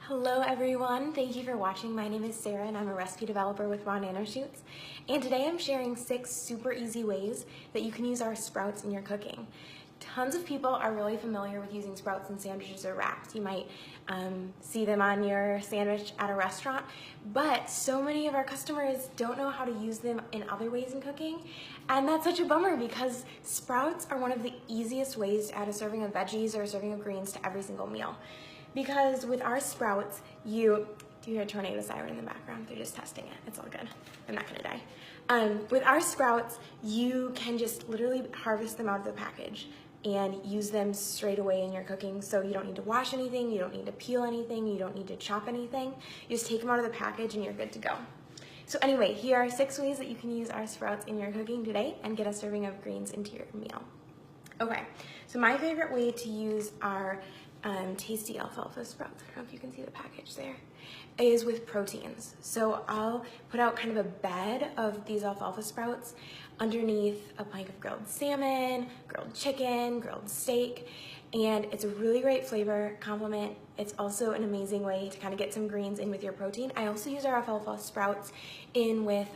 Hello everyone, thank you for watching. My name is Sarah and I'm a recipe developer with Nanoshoots. And today I'm sharing 6 super easy ways that you can use our sprouts in your cooking. Tons of people are really familiar with using sprouts in sandwiches or wraps. You might see them on your sandwich at a restaurant, but so many of our customers don't know how to use them in other ways in cooking. And that's such a bummer because sprouts are one of the easiest ways to add a serving of veggies or a serving of greens to every single meal. Because with our sprouts, do you hear a tornado siren in the background? They're just testing it. It's all good. I'm not gonna die. With our sprouts, you can just literally harvest them out of the package and use them straight away in your cooking. So you don't need to wash anything, you don't need to peel anything, you don't need to chop anything. You just take them out of the package and you're good to go. So anyway, here are 6 ways that you can use our sprouts in your cooking today and get a serving of greens into your meal. Okay, so my favorite way to use our tasty alfalfa sprouts, I don't know if you can see the package there, is with proteins. So I'll put out kind of a bed of these alfalfa sprouts underneath a plank of grilled salmon, grilled chicken, grilled steak, and it's a really great flavor complement. It's also an amazing way to kind of get some greens in with your protein. I also use our alfalfa sprouts in with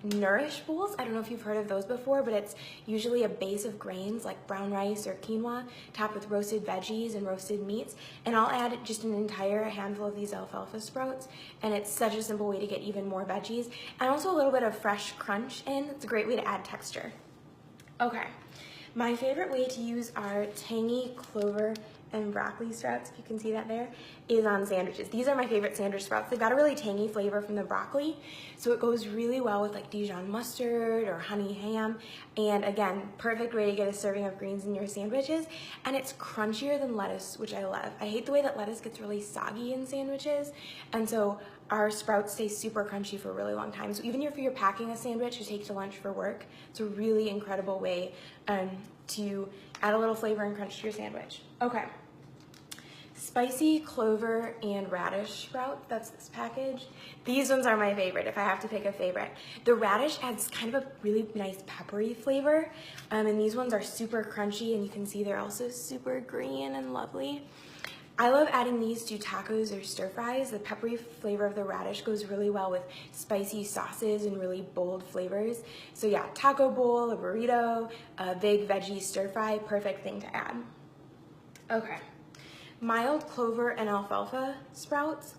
Nourish bowls. I don't know if you've heard of those before, but it's usually a base of grains like brown rice or quinoa topped with roasted veggies and roasted meats. And I'll add just an entire handful of these alfalfa sprouts, and it's such a simple way to get even more veggies and also a little bit of fresh crunch in. It's a great way to add texture. Okay. My favorite way to use our tangy clover and broccoli sprouts, if you can see that there, is on sandwiches. These are my favorite sandwich sprouts. They've got a really tangy flavor from the broccoli, so it goes really well with like Dijon mustard or honey ham. And again, perfect way to get a serving of greens in your sandwiches. And it's crunchier than lettuce, which I love. I hate the way that lettuce gets really soggy in sandwiches, and so our sprouts stay super crunchy for a really long time. So even if you're packing a sandwich to take to lunch for work, it's a really incredible way to add a little flavor and crunch to your sandwich. Okay. Spicy clover and radish sprout, that's this package. These ones are my favorite if I have to pick a favorite. The radish adds kind of a really nice peppery flavor, and these ones are super crunchy, and you can see they're also super green and lovely. I love adding these to tacos or stir fries. The peppery flavor of the radish goes really well with spicy sauces and really bold flavors. So yeah, taco bowl, a burrito, a big veggie stir fry, perfect thing to add. Okay, mild clover and alfalfa sprouts.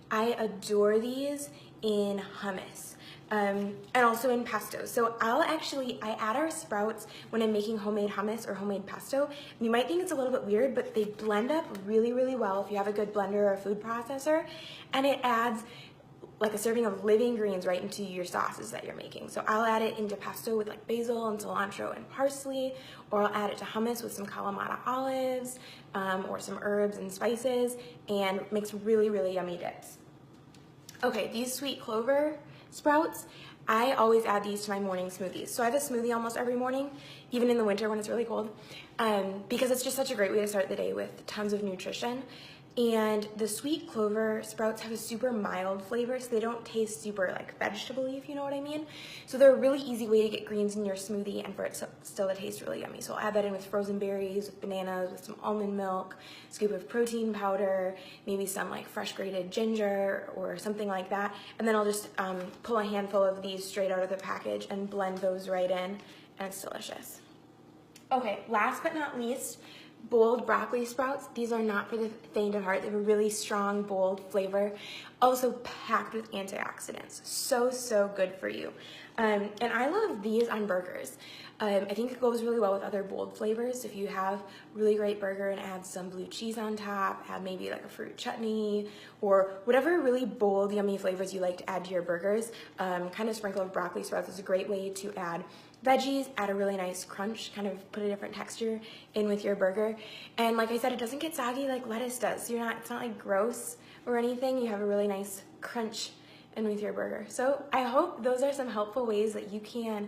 I adore these in hummus. And also in pesto. So I add our sprouts when I'm making homemade hummus or homemade pesto. You might think it's a little bit weird, but they blend up really, really well if you have a good blender or a food processor. And it adds like a serving of living greens right into your sauces that you're making. So I'll add it into pesto with like basil and cilantro and parsley, or I'll add it to hummus with some Kalamata olives or some herbs and spices, and makes really, really yummy dips. Okay, these sweet clover sprouts, I always add these to my morning smoothies. So I have a smoothie almost every morning, even in the winter when it's really cold, because it's just such a great way to start the day with tons of nutrition. And the sweet clover sprouts have a super mild flavor, so they don't taste super like vegetable-y, if you know what I mean. So they're a really easy way to get greens in your smoothie and for it still to taste really yummy. So I'll add that in with frozen berries, with bananas, with some almond milk, scoop of protein powder, maybe some like fresh grated ginger or something like that. And then I'll just pull a handful of these straight out of the package and blend those right in, and it's delicious. Okay, last but not least, bold broccoli sprouts. These are not for the faint of heart. They have a really strong, bold flavor, also packed with antioxidants. So good for you. And I love these on burgers. I think it goes really well with other bold flavors. If you have really great burger and add some blue cheese on top, add maybe like a fruit chutney, or whatever really bold, yummy flavors you like to add to your burgers, kind of sprinkle of broccoli sprouts is a great way to add veggies, add a really nice crunch, kind of put a different texture in with your burger. And like I said, it doesn't get soggy like lettuce does. So it's not like gross or anything. You have a really nice crunch in with your burger. So I hope those are some helpful ways that you can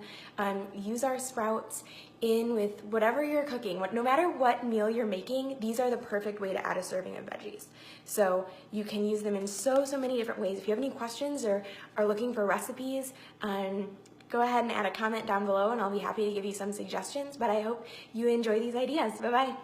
use our sprouts in with whatever you're cooking. No matter what meal you're making, these are the perfect way to add a serving of veggies. So you can use them in so many different ways. If you have any questions or are looking for recipes, go ahead and add a comment down below and I'll be happy to give you some suggestions, but I hope you enjoy these ideas. Bye-bye.